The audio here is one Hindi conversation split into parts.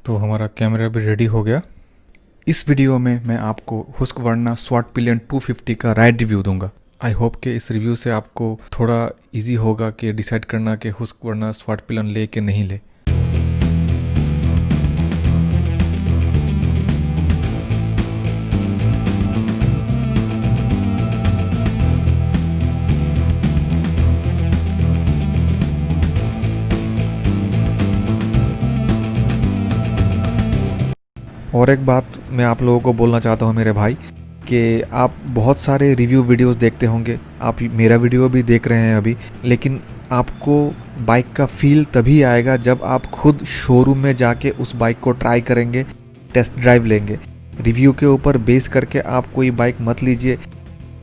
तो हमारा कैमरा भी रेडी हो गया। इस वीडियो में मैं आपको हुस्कवर्ना स्वाट पिलियन 250 का राइड रिव्यू दूंगा। आई होप कि इस रिव्यू से आपको थोड़ा इजी होगा कि डिसाइड करना कि हुस्कवर्ना स्वाट पिलियन ले कि नहीं ले। और एक बात मैं आप लोगों को बोलना चाहता हूँ मेरे भाई, कि आप बहुत सारे रिव्यू वीडियोस देखते होंगे, आप मेरा वीडियो भी देख रहे हैं अभी, लेकिन आपको बाइक का फील तभी आएगा जब आप खुद शोरूम में जाके उस बाइक को ट्राई करेंगे, टेस्ट ड्राइव लेंगे। रिव्यू के ऊपर बेस करके आप कोई बाइक मत लीजिए।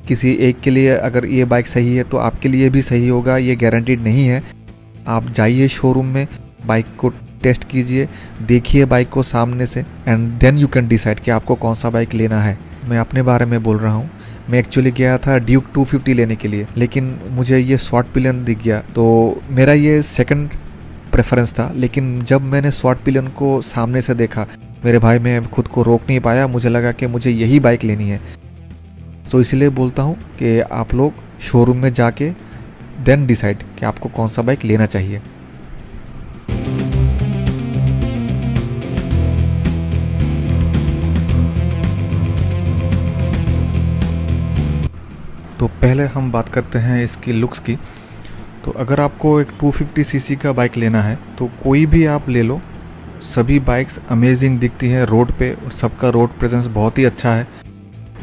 किसी एक के लिए अगर ये बाइक सही है तो आपके लिए भी सही होगा, ये गारंटीड नहीं है। आप जाइए शोरूम में, बाइक को टेस्ट कीजिए, देखिए बाइक को सामने से, and then you can decide कि आपको कौन सा बाइक लेना है। मैं अपने बारे में बोल रहा हूँ। मैं एक्चुअली गया था ड्यूक 250 लेने के लिए, लेकिन मुझे ये स्वाट पिलियन दिख गया, तो मेरा ये सेकंड प्रेफरेंस था। लेकिन जब मैंने स्वाट पिलियन को सामने से देखा मेरे भाई, मैं खुद को रोक नहीं पाया, मुझे लगा कि मुझे यही बाइक लेनी है। तो इसलिए बोलता हूँ कि आप लोग शोरूम में जाके देन डिसाइड कि आपको कौन सा बाइक लेना चाहिए। तो पहले हम बात करते हैं इसकी लुक्स की। तो अगर आपको एक 250 सीसी का बाइक लेना है तो कोई भी आप ले लो, सभी बाइक्स अमेजिंग दिखती हैं रोड पे और सबका रोड प्रेजेंस बहुत ही अच्छा है।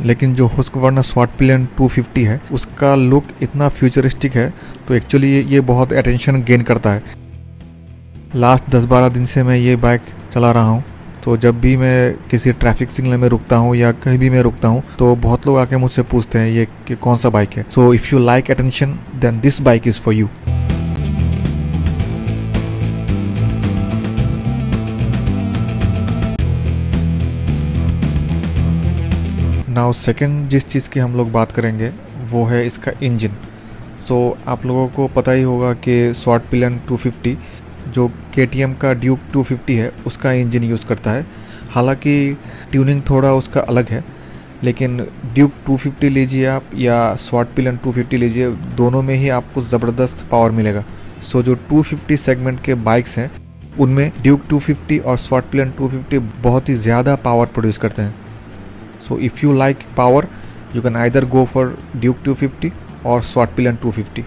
लेकिन जो हुस्कवर्ना स्वाट पिलियन 250 है उसका लुक इतना फ्यूचरिस्टिक है, तो एक्चुअली ये बहुत अटेंशन गेन करता है। लास्ट 10-12 दिन से मैं ये बाइक चला रहा हूँ, तो जब भी मैं किसी ट्रैफिक सिग्नल में रुकता हूँ या कहीं भी मैं रुकता हूँ तो बहुत लोग आके मुझसे पूछते हैं ये कि कौन सा बाइक है। So if you like attention then this bike is for you. Now second जिस चीज़ की हम लोग बात करेंगे वो है इसका इंजन। सो आप लोगों को पता ही होगा कि स्वाट पिलियन 250 जो KTM का ड्यूक 250 है उसका इंजन यूज़ करता है। हालांकि ट्यूनिंग थोड़ा उसका अलग है, लेकिन ड्यूक 250 लीजिए आप या स्वाट पिलियन 250 लीजिए, दोनों में ही आपको ज़बरदस्त पावर मिलेगा। सो जो 250 सेगमेंट के बाइक्स हैं उनमें ड्यूक 250 और स्वाट पिलियन 250 बहुत ही ज़्यादा पावर प्रोड्यूस करते हैं। सो if you like power you can either go for Duke 250 और स्वाट पिलियन 250।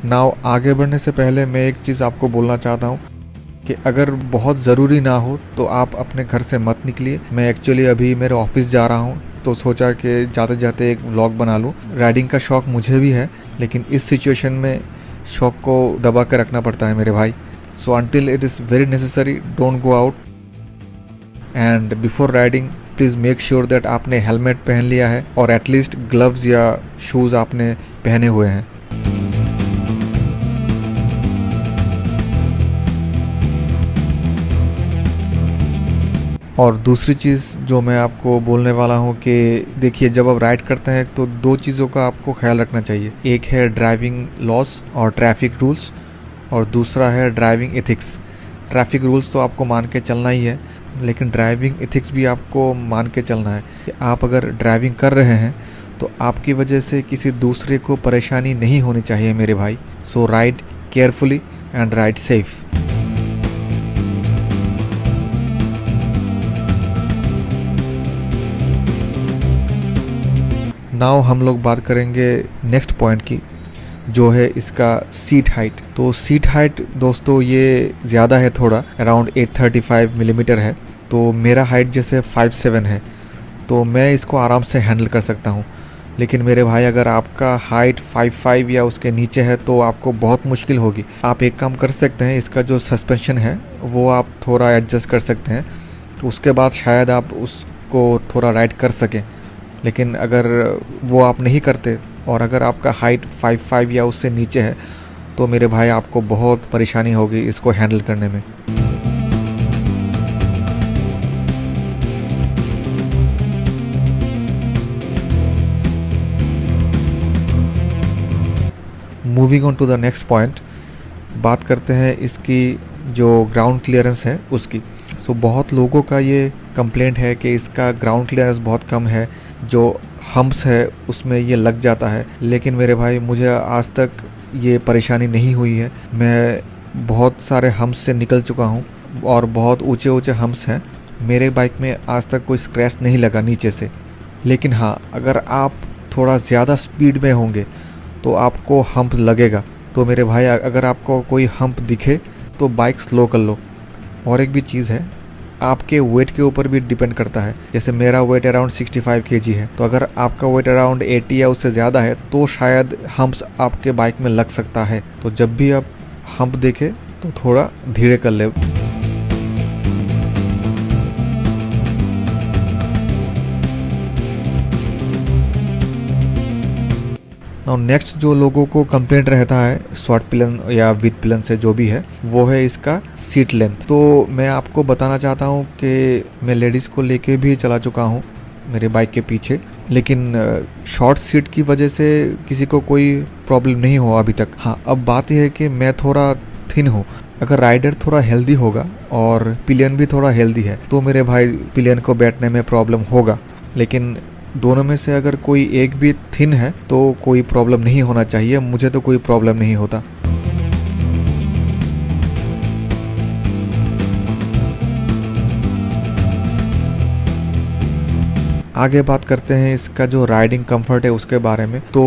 नाउ आगे बढ़ने से पहले मैं एक चीज़ आपको बोलना चाहता हूँ कि अगर बहुत ज़रूरी ना हो तो आप अपने घर से मत निकलिए। मैं एक्चुअली अभी मेरे ऑफिस जा रहा हूँ, तो सोचा कि जाते जाते एक व्लॉग बना लूँ। राइडिंग का शौक़ मुझे भी है, लेकिन इस सिचुएशन में शौक़ को दबा कर रखना पड़ता है मेरे भाई। So until it is very necessary don't go out, and before riding please make sure that आपने हेलमेट पहन लिया है और एटलीस्ट ग्लव्स या शूज़ आपने पहने हुए हैं। और दूसरी चीज़ जो मैं आपको बोलने वाला हूँ कि देखिए, जब आप राइड करते हैं तो दो चीज़ों का आपको ख्याल रखना चाहिए। एक है ड्राइविंग लॉस और ट्रैफिक रूल्स, और दूसरा है ड्राइविंग एथिक्स। ट्रैफिक रूल्स तो आपको मान के चलना ही है, लेकिन ड्राइविंग एथिक्स भी आपको मान के चलना है कि आप अगर ड्राइविंग कर रहे हैं तो आपकी वजह से किसी दूसरे को परेशानी नहीं होनी चाहिए मेरे भाई। So ride carefully and ride safe. Now हम लोग बात करेंगे नेक्स्ट पॉइंट की, जो है इसका सीट हाइट। तो सीट हाइट दोस्तों ये ज़्यादा है, थोड़ा अराउंड 835 मिलीमीटर है। तो मेरा हाइट जैसे 5'7" है, तो मैं इसको आराम से हैंडल कर सकता हूँ। लेकिन मेरे भाई अगर आपका हाइट 5'5" या उसके नीचे है तो आपको बहुत मुश्किल होगी। आप एक काम कर सकते हैं, इसका जो सस्पेंशन है वो आप थोड़ा एडजस्ट कर सकते हैं, तो उसके बाद शायद आप उसको थोड़ा राइड कर सकें। लेकिन अगर वो आप नहीं करते और अगर आपका हाइट 5'5" या उससे नीचे है तो मेरे भाई आपको बहुत परेशानी होगी इसको हैंडल करने में। Moving on to the next point, बात करते हैं इसकी जो ग्राउंड क्लियरेंस है उसकी। सो बहुत लोगों का ये कंप्लेंट है कि इसका ग्राउंड क्लियरेंस बहुत कम है, जो हम्प्स है उसमें ये लग जाता है। लेकिन मेरे भाई मुझे आज तक ये परेशानी नहीं हुई है। मैं बहुत सारे हम्प्स से निकल चुका हूँ और बहुत ऊंचे ऊंचे हम्प्स हैं। मेरे बाइक में आज तक कोई स्क्रैच नहीं लगा नीचे से। लेकिन हाँ, अगर आप थोड़ा ज़्यादा स्पीड में होंगे तो आपको हम्प लगेगा। तो मेरे भाई अगर आपको कोई हम्प दिखे तो बाइक स्लो कर लो। और एक भी चीज़ है, आपके वेट के ऊपर भी डिपेंड करता है। जैसे मेरा वेट अराउंड 65 kg है, तो अगर आपका वेट अराउंड 80 या उससे ज़्यादा है तो शायद हम्प्स आपके बाइक में लग सकता है। तो जब भी आप हम्प देखें तो थोड़ा धीरे कर ले। और नेक्स्ट जो लोगों को कंप्लेंट रहता है शॉर्ट पिलन या विद पिलन से जो भी है, वो है इसका सीट लेंथ। तो मैं आपको बताना चाहता हूँ कि मैं लेडीज़ को लेके भी चला चुका हूँ मेरे बाइक के पीछे, लेकिन शॉर्ट सीट की वजह से किसी को कोई प्रॉब्लम नहीं हुआ अभी तक। हाँ, अब बात यह है कि मैं थोड़ा थिन हूँ। अगर राइडर थोड़ा हेल्दी होगा और पिलियन भी थोड़ा हेल्दी है तो मेरे भाई पिलियन को बैठने में प्रॉब्लम होगा। लेकिन दोनों में से अगर कोई एक भी थिन है तो कोई प्रॉब्लम नहीं होना चाहिए। मुझे तो कोई प्रॉब्लम नहीं होता। आगे बात करते हैं इसका जो राइडिंग कंफर्ट है उसके बारे में। तो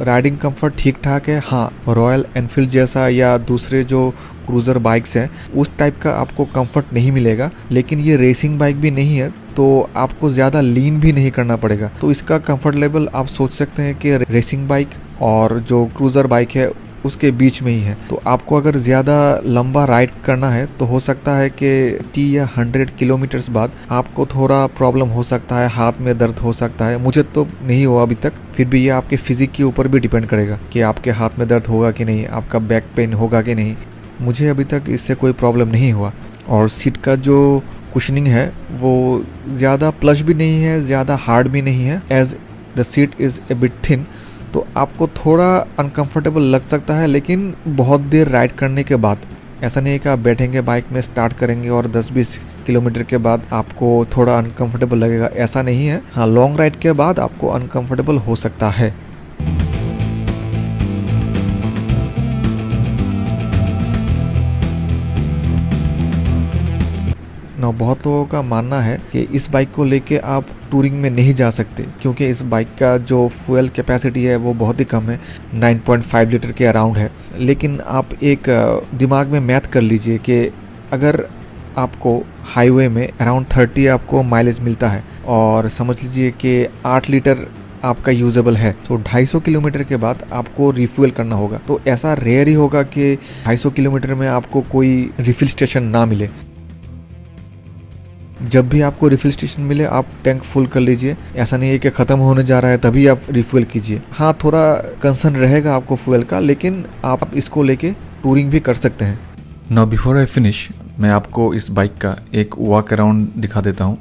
राइडिंग कंफर्ट ठीक ठाक है। हाँ, रॉयल एनफील्ड जैसा या दूसरे जो क्रूज़र बाइक्स हैं उस टाइप का आपको कंफर्ट नहीं मिलेगा। लेकिन ये रेसिंग बाइक भी नहीं है तो आपको ज़्यादा लीन भी नहीं करना पड़ेगा। तो इसका कंफर्ट लेवल आप सोच सकते हैं कि रेसिंग बाइक और जो क्रूज़र बाइक है उसके बीच में ही है। तो आपको अगर ज़्यादा लंबा राइड करना है तो हो सकता है कि 80 या 100 किलोमीटर्स बाद आपको थोड़ा प्रॉब्लम हो सकता है, हाथ में दर्द हो सकता है। मुझे तो नहीं हुआ अभी तक। फिर भी ये आपके फिजिक के ऊपर भी डिपेंड करेगा कि आपके हाथ में दर्द होगा कि नहीं, आपका बैक पेन होगा कि नहीं। मुझे अभी तक इससे कोई प्रॉब्लम नहीं हुआ। और सीट का जो कुशनिंग है वो ज़्यादा प्लश भी नहीं है, ज़्यादा हार्ड भी नहीं है। As the seat is a bit thin, तो आपको थोड़ा अनकंफर्टेबल लग सकता है। लेकिन बहुत देर राइड करने के बाद ऐसा नहीं है कि आप बैठेंगे बाइक में, स्टार्ट करेंगे और 10-20 किलोमीटर के बाद आपको थोड़ा अनकंफर्टेबल लगेगा, ऐसा नहीं है। हाँ, लॉन्ग राइड के बाद आपको अनकंफर्टेबल हो सकता है। ना बहुत लोगों का मानना है कि इस बाइक को लेके आप टूरिंग में नहीं जा सकते क्योंकि इस बाइक का जो फ्यूल कैपेसिटी है वो बहुत ही कम है, 9.5 लीटर के अराउंड है। लेकिन आप एक दिमाग में मैथ कर लीजिए कि अगर आपको हाईवे में अराउंड 30 आपको माइलेज मिलता है और समझ लीजिए कि 8 लीटर आपका यूजेबल है, तो 250 किलोमीटर के बाद आपको रिफ्यूल करना होगा। तो ऐसा रेयर ही होगा कि 250 किलोमीटर में आपको कोई रिफिल स्टेशन ना मिले। जब भी आपको रिफिल स्टेशन मिले आप टैंक फुल कर लीजिए। ऐसा नहीं है कि ख़त्म होने जा रहा है तभी आप रिफ्यूल कीजिए। हाँ, थोड़ा कंसर्न रहेगा आपको फ्यूल का, लेकिन आप इसको लेके टूरिंग भी कर सकते हैं। नाउ बिफोर आई फिनिश, मैं आपको इस बाइक का एक वॉक अराउंड दिखा देता हूँ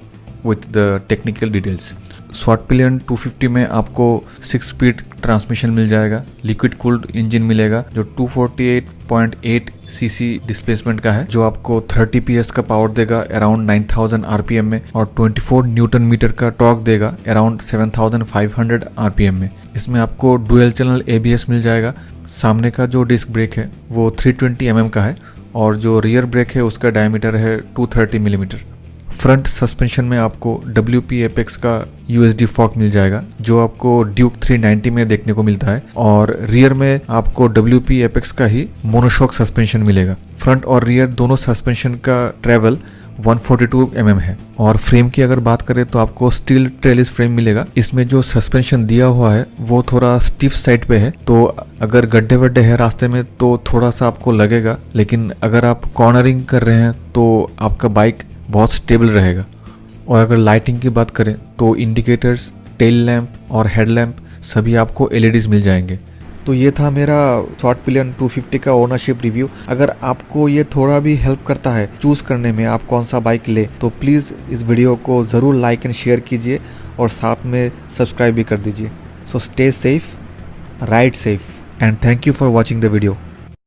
with the technical details. Short pillion 250 में आपको 6 स्पीड ट्रांसमिशन मिल जाएगा। लिक्विड कूल्ड इंजन मिलेगा जो 248.8 सीसी डिस्प्लेसमेंट का है, जो आपको 30 PS का पावर देगा अराउंड 9000 RPM में, और 24 न्यूटन मीटर का टॉर्क देगा अराउंड 7500 RPM में। इसमें आपको डुअल चैनल ABS मिल जाएगा। सामने का जो डिस्क ब्रेक है वो 320 mm का है और जो रियर ब्रेक है उसका डायमीटर है 230 मिलीमीटर। फ्रंट सस्पेंशन में आपको WP एपेक्स का USD फॉर्क मिल जाएगा जो आपको ड्यूक 390 में देखने को मिलता है, और रियर में आपको WP एपेक्स का ही मोनोशॉक सस्पेंशन मिलेगा। फ्रंट और रियर दोनों सस्पेंशन का ट्रेवल 142 mm है। और फ्रेम की अगर बात करें तो आपको स्टील ट्रेलिस फ्रेम मिलेगा। इसमें जो सस्पेंशन दिया हुआ है वो थोड़ा स्टिफ साइड पे है, तो अगर गड्ढे वड्ढे है रास्ते में तो थोड़ा सा आपको लगेगा, लेकिन अगर आप कॉर्नरिंग कर रहे हैं तो आपका बाइक बहुत स्टेबल रहेगा। और अगर लाइटिंग की बात करें तो इंडिकेटर्स, टेल लैंप और हेड लैंप सभी आपको LEDs मिल जाएंगे। तो ये था मेरा शॉर्ट पिलियन 250 का ओनरशिप रिव्यू। अगर आपको ये थोड़ा भी हेल्प करता है चूज़ करने में आप कौन सा बाइक ले, तो प्लीज़ इस वीडियो को ज़रूर लाइक एंड शेयर कीजिए और साथ में सब्सक्राइब भी कर दीजिए। So stay safe, ride safe and thank you for watching the video.